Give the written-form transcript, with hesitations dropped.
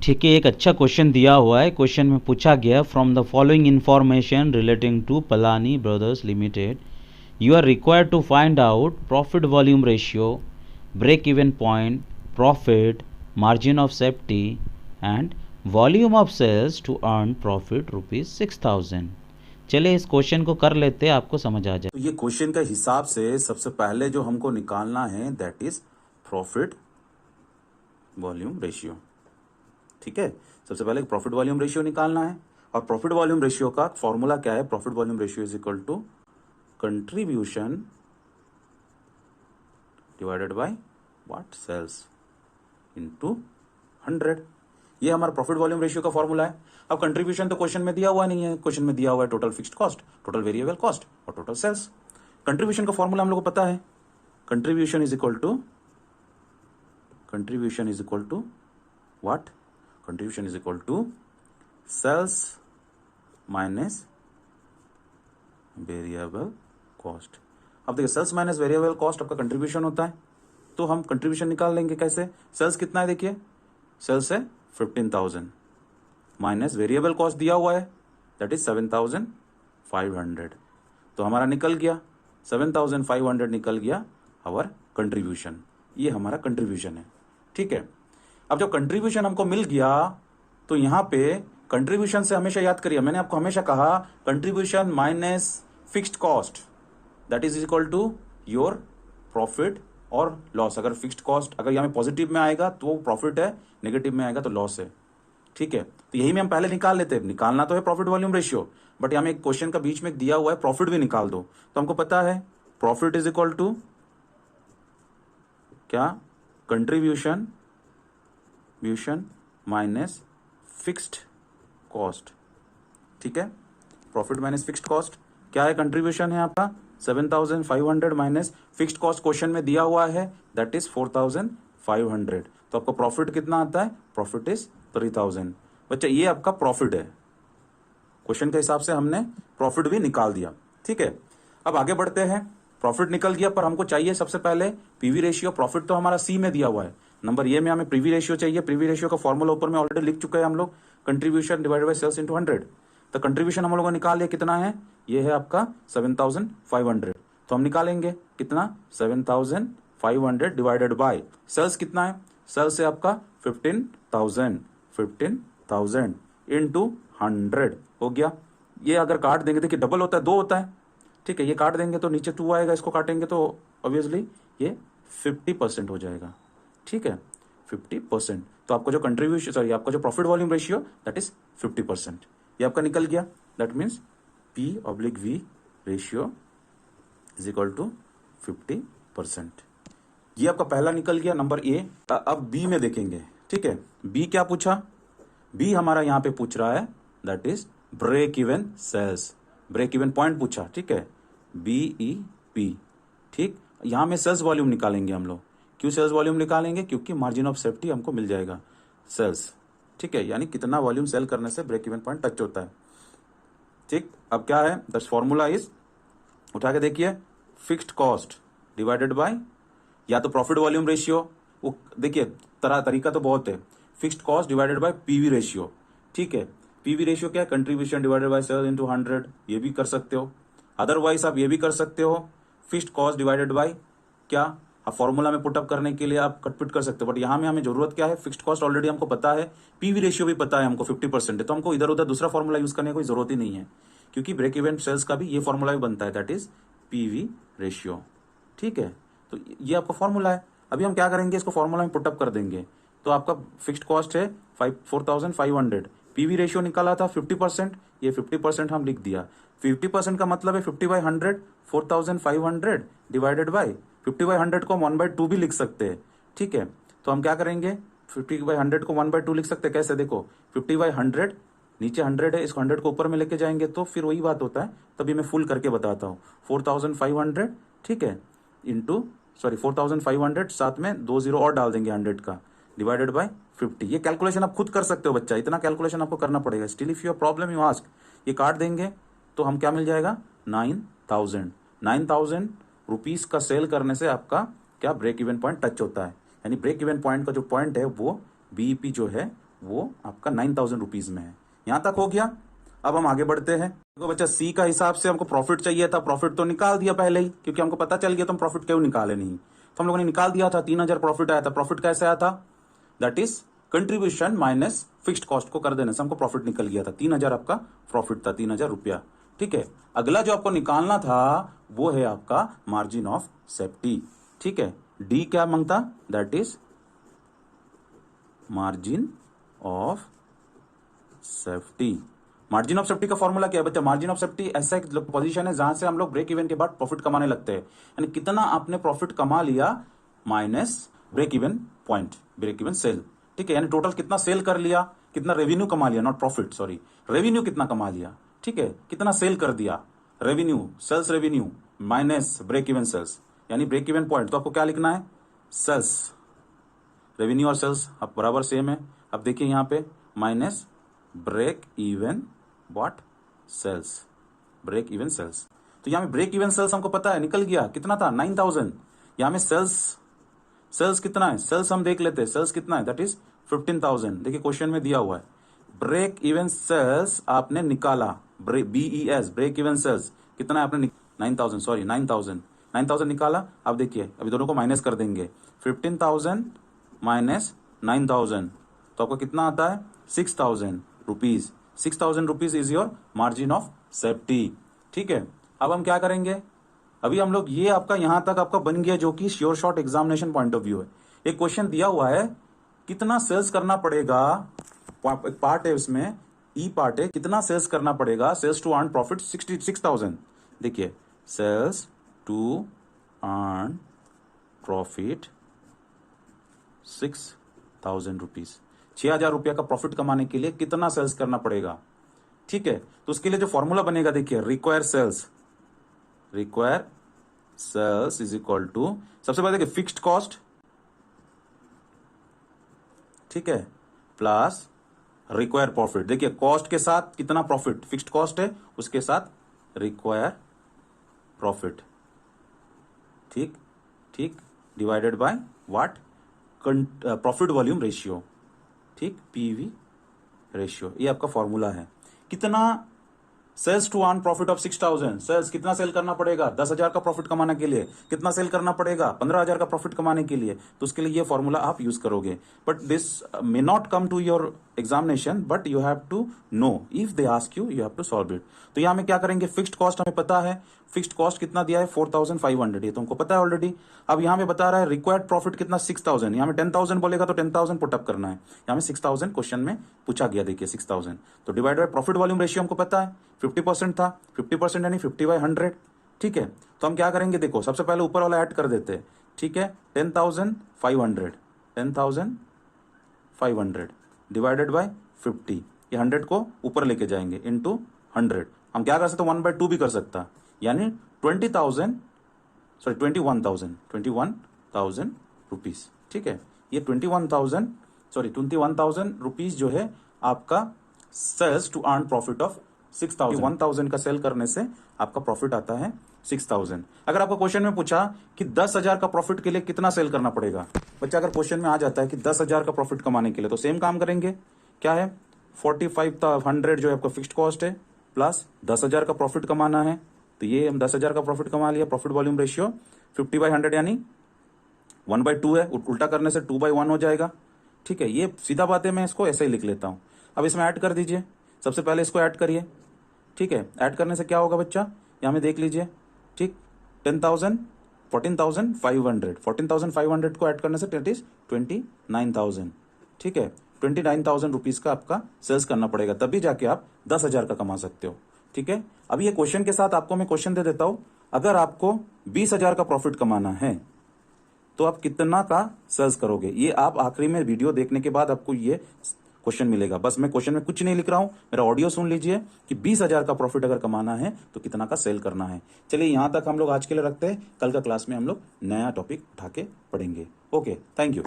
ठीक है, एक अच्छा क्वेश्चन दिया हुआ है। क्वेश्चन में पूछा गया, from the following information relating to Palani brothers limited you are required to find out profit volume ratio, break even point, profit, margin of safety and volume of sales to earn profit rupees 6000। चलिए इस question को कर लेते हैं, आपको समझ आ जाए। तो ये क्वेश्चन के हिसाब से सबसे पहले जो हमको निकालना है that is profit volume ratio. ठीक है, सबसे पहले प्रॉफिट वॉल्यूम रेशियो निकालना है और प्रॉफिट वॉल्यूम रेशियो का फॉर्मूला क्या है? Profit volume ratio is equal to contribution divided by what? Sales into 100। ये हमारा प्रॉफिट वॉल्यूम रेशियो का फॉर्मूला है। अब कंट्रीब्यूशन तो क्वेश्चन में दिया हुआ नहीं है, क्वेश्चन में दिया हुआ है total fixed cost, total variable cost और टोटल सेल्स। कंट्रीब्यूशन का फॉर्मूला हम लोग को पता है, contribution is equal to what? Contribution is equal to sales minus variable cost. अब देखिए, सेल्स माइनस वेरिएबल कॉस्ट आपका कंट्रीब्यूशन होता है, तो हम कंट्रीब्यूशन निकाल लेंगे कैसे? सेल्स कितना है? देखिए, सेल्स है 15,000 माइनस वेरिएबल कॉस्ट दिया हुआ है दैट इज 7,500। तो हमारा निकल गया 7,500 निकल गया आवर कंट्रीब्यूशन। ये हमारा कंट्रीब्यूशन है। ठीक है, अब जब कंट्रीब्यूशन हमको मिल गया तो यहां पे कंट्रीब्यूशन से हमेशा याद करिए, मैंने आपको हमेशा कहा contribution minus fixed cost that is equal to your profit और लॉस। अगर फिक्स्ड कॉस्ट अगर यहाँ पॉजिटिव में आएगा तो प्रॉफिट है, नेगेटिव में आएगा तो लॉस है। ठीक है, तो यही में हम पहले निकाल लेते हैं। निकालना तो है प्रॉफिट वॉल्यूम रेशियो, बट यहाँ में एक क्वेश्चन का बीच में दिया हुआ है प्रॉफिट भी निकाल दो। तो हमको पता है प्रॉफिट इज इक्वल टू क्या? Contribution minus fixed cost. ठीक है, प्रॉफिट माइनस फिक्स्ड कॉस्ट क्या है? कंट्रीब्यूशन है आपका 7,500 माइनस फिक्स्ड कॉस्ट क्वेश्चन में दिया हुआ है दैट इज 4,500। तो आपका प्रॉफिट कितना आता है? Profit is 3,000। बच्चा ये आपका प्रॉफिट है, क्वेश्चन के हिसाब से हमने प्रॉफिट भी निकाल दिया। ठीक है, अब आगे बढ़ते हैं। प्रॉफिट निकल गया, पर हमको चाहिए सबसे पहले पीवी रेशियो। प्रॉफिट तो हमारा सी में दिया हुआ है, नंबर ए में हमें पीवी रेशियो चाहिए। पीवी रेशियो का फॉर्मूला ऊपर में ऑलरेडी लिख चुके हैं हम लोग, contribution divided by sales into 100। तो कंट्रीब्यूशन हम लोगों ने निकाल लिया, कितना है? ये है आपका 7,500। तो हम निकालेंगे कितना? 7,500 डिवाइडेड बाय सेल्स कितना है? सेल्स है आपका 15,000 इनटू 100 हो गया। ये अगर काट देंगे, देखिए डबल होता है, 2 होता है। ठीक है, ये काट देंगे तो नीचे 2 आएगा, इसको काटेंगे तो ऑब्वियसली ये 50% हो जाएगा। ठीक है, 50%। तो आपको जो कंट्रीब्यूशन आपका जो profit volume ratio that is 50%, ये आपका निकल गया। That means P/V ratio is equal to 50%। ये आपका पहला निकल गया, नंबर ए। अब बी में देखेंगे। ठीक है, बी क्या पूछा? बी हमारा यहां पे पूछ रहा है that is break even sales, break even point पूछा। ठीक है, BEP। ठीक, यहां में सेल्स वॉल्यूम निकालेंगे हम लोग। क्यों सेल्स वॉल्यूम निकालेंगे? क्योंकि मार्जिन ऑफ सेफ्टी हमको मिल जाएगा सेल्स। ठीक है, यानी कितना वॉल्यूम सेल करने से ब्रेक इवन पॉइंट टच होता है। ठीक, अब क्या है? द फॉर्मूला इज, उठा के देखिए, फिक्स्ड कॉस्ट डिवाइडेड बाय या तो प्रॉफिट वॉल्यूम रेशियो। वो देखिए तरीका तो बहुत है, fixed cost divided by PV ratio. ठीक है, पीवी रेशियो क्या है? Contribution divided by sales into 100। ये भी कर सकते हो, अदरवाइज आप ये भी कर सकते हो, फिक्स्ड कॉस्ट डिवाइडेड बाय क्या? आप फॉर्मूला में पुटअप करने के लिए आप कटपिट कर सकते हो, बट यहां में हमें जरूरत क्या है? फिक्स्ड कॉस्ट ऑलरेडी हमको पता है, पीवी रेशियो भी पता है हमको 50% है, तो हमको इधर उधर दूसरा फॉर्मूला यूज करने की कोई जरूरत ही नहीं है, क्योंकि ब्रेक इवन सेल्स का भी ये फॉर्मूला भी बनता है दैट इज पीवी रेशियो। ठीक है, तो ये आपका फॉर्मूला है। अभी हम क्या करेंगे? इसको फॉर्मूला में पुटअप कर देंगे। तो आपका फिक्स्ड कॉस्ट है 4,500, पीवी रेशियो निकाला था 50%, ये 50% हम लिख दिया। 50% का मतलब है 50/100, 4,500 डिवाइडेड बाय 50/100 को हम 1/2 भी लिख सकते हैं। ठीक है, तो हम क्या करेंगे? 50/100 को 1/2 लिख सकते हैं। कैसे? देखो, 50/100 नीचे 100 है, इसको 100 को ऊपर में लेके जाएंगे तो फिर वही बात होता है। तभी मैं फुल करके बताता हूँ। 4,500, ठीक है, इंटू 4,500 साथ में 2 0 और डाल देंगे 100 का, डिवाइडेड बाय 50। ये कैलकुलेशन आप खुद कर सकते हो बच्चा, इतना कैलकुलेशन आपको करना पड़ेगा। Still if your problem you ask, ये काट देंगे तो हम क्या मिल जाएगा? 9,000 रुपीज का सेल करने से आपका क्या ब्रेक इवन पॉइंट टच होता है। यानी ब्रेक इवन पॉइंट का जो पॉइंट है वो बीईपी जो है वो आपका 9,000 रुपीज में है। यहां तक हो गया। अब हम आगे बढ़ते हैं। देखो बच्चा, सी का हिसाब से हमको प्रॉफिट चाहिए था, प्रॉफिट तो निकाल दिया पहले ही, क्योंकि हमको पता चल गया तो हम प्रॉफिट क्यों निकाले नहीं, तो हम लोगों ने निकाल दिया था। 3,000 प्रॉफिट आया था। प्रॉफिट कैसे आया था? That is contribution minus fixed cost को कर देने से हमको प्रॉफिट निकल गया था। 3,000 आपका प्रॉफिट था, 3,000 रुपया। ठीक है, अगला जो आपको निकालना था वो है आपका मार्जिन ऑफ सेफ्टी। ठीक है, डी क्या मांगता? That is margin of safety. Margin of safety का फॉर्मूला क्या है बच्चा? मार्जिन ऑफ सेफ्टी ऐसा एक पोजीशन है जहां से हम लोग ब्रेक इवन के बाद प्रॉफिट कमाने लगते हैं, यानी कितना आपने प्रॉफिट कमा लिया minus break even point, break even sale. ठीक है, यानी टोटल कितना सेल कर लिया, कितना रेवेन्यू कमा लिया, नॉट प्रॉफिट, सॉरी, रेवेन्यू कितना कमा लिया। ठीक है, कितना सेल कर दिया, revenue, sales revenue minus break even sales, यानी ब्रेक इवन पॉइंट। तो आपको क्या लिखना है? सेल्स, रेवेन्यू और सेल्स अब बराबर सेम है। अब देखिए यहां पे minus break even what sales, break even sales. तो यहां में ब्रेक इवन सेल्स हमको पता है, निकल गया। कितना था? 9,000। यहां में सेल्स कितना है? सेल्स हम देख लेते हैं, सेल्स कितना है? That is 15,000। देखिए क्वेश्चन में दिया हुआ है। ब्रेक इवन सेल्स आपने निकाला, BES, ब्रेक इवन सेल्स कितना है आपने? 9,000, सॉरी 9,000 निकाला। अब देखिए, अभी दोनों को माइनस कर देंगे। 15,000 माइनस 9,000 तो आपको कितना आता है? 6,000 rupees. 6,000 rupees is your margin of safety. ठीक है, अब हम क्या करेंगे? अभी हम लोग ये आपका यहां तक आपका बन गया, जो कि sure short examination point of view है। एक क्वेश्चन दिया हुआ है, कितना सेल्स करना पड़ेगा, एक पार्ट है उसमें, ई पार्ट है, कितना सेल्स करना पड़ेगा सेल्स टू अर्न प्रॉफिट 66,000। देखिए, sales to earn profit 6,000 rupees, 6,000 रुपया का प्रॉफिट कमाने के लिए कितना सेल्स करना पड़ेगा। ठीक है, तो उसके लिए जो फॉर्मूला बनेगा, देखिए, require sales is equal to, सबसे पहले देखिए फिक्स्ड कॉस्ट, ठीक है, प्लस रिक्वायर प्रॉफिट। देखिए कॉस्ट के साथ कितना प्रॉफिट, फिक्स्ड कॉस्ट है, उसके साथ रिक्वायर प्रॉफिट, ठीक ठीक, divided by what? Profit volume ratio, ठीक, पीवी रेशियो। ये आपका फॉर्मूला है। कितना sales to earn profit of 6,000, sales कितना सेल करना पड़ेगा? 10,000 का प्रॉफिट कमाने के लिए कितना सेल करना पड़ेगा? 15,000 का प्रॉफिट कमाने के लिए। तो उसके लिए ये फॉर्मूला आप यूज करोगे, but this may not come to your examination, but you have to know, if they ask you, you have to solve it. तो यहां में क्या करेंगे? फिक्स्ड कॉस्ट हमें पता है, फिक्स्ड कॉस्ट कितना दिया है? 4,500, ये तुमको पता है ऑलरेडी। अब यहां में बता रहा है रिक्वायर्ड प्रॉफिट कितना? 6,000। यहां में 10,000 बोलेगा तो 10,000 पुटअप करना है। यहां में 6,000 क्वेश्चन में पूछा गया, देखिए 6,000। तो divide by profit volume ratio हमको पता है 50% था, 50% यानी 50/100। ठीक है, तो हम क्या करेंगे? देखो, सबसे पहले ऊपर वाला ऐड कर देते हैं। ठीक है, 10,500 डिवाइडेड बाय 50, ये 100 को ऊपर लेके जाएंगे इनटू 100। हम क्या कर सकते हैं? 1/2 भी कर सकता, यानी 21,000 रुपीज। ठीक है, ये 21,000 रुपीज जो है आपका sales to earn profit of 6,000। 1,000 का सेल करने से आपका प्रॉफिट आता है 6,000। अगर आपको क्वेश्चन में पूछा कि 10,000 का प्रॉफिट के लिए कितना सेल करना पड़ेगा, बच्चा अगर क्वेश्चन में आ जाता है कि 10,000 का प्रॉफिट कमाने के लिए, तो सेम काम करेंगे। क्या है? 45,100 जो है आपका फिक्स्ड कॉस्ट है, प्लस 10,000 का प्रॉफिट कमाना है, तो ये हम 10,000 का प्रॉफिट कमा लिया। प्रॉफिट वॉल्यूम रेशियो 50/100 यानी 1/2 है, उल्टा करने से 2/1 हो जाएगा। ठीक है, ये सीधा बात है, मैं इसको ऐसे ही लिख लेता हूं। अब इसमें ऐड कर दीजिए, सबसे पहले इसको ऐड करिए। ठीक है, ऐड करने से क्या होगा बच्चा? यहां में देख लीजिए, ठीक, 10,000, 14,500 को ऐड करने से दैट इज 29,000। ठीक है, 29,000 रुपीज का आपका सेल्स करना पड़ेगा, तभी जाके आप 10,000 का कमा सकते हो। ठीक है, अब ये क्वेश्चन के साथ आपको मैं क्वेश्चन दे देता हूं, अगर आपको 20,000 का प्रॉफिट कमाना है तो आप कितना का सेल्स करोगे? ये आप आखिरी में वीडियो देखने के बाद आपको ये क्वेश्चन मिलेगा। बस मैं क्वेश्चन में कुछ नहीं लिख रहा हूं, मेरा ऑडियो सुन लीजिए कि 20,000 का प्रॉफिट अगर कमाना है तो कितना का सेल करना है। चलिए यहां तक हम लोग आज के लिए रखते हैं, कल का क्लास में हम लोग नया टॉपिक उठा के पढ़ेंगे। Okay, thank you.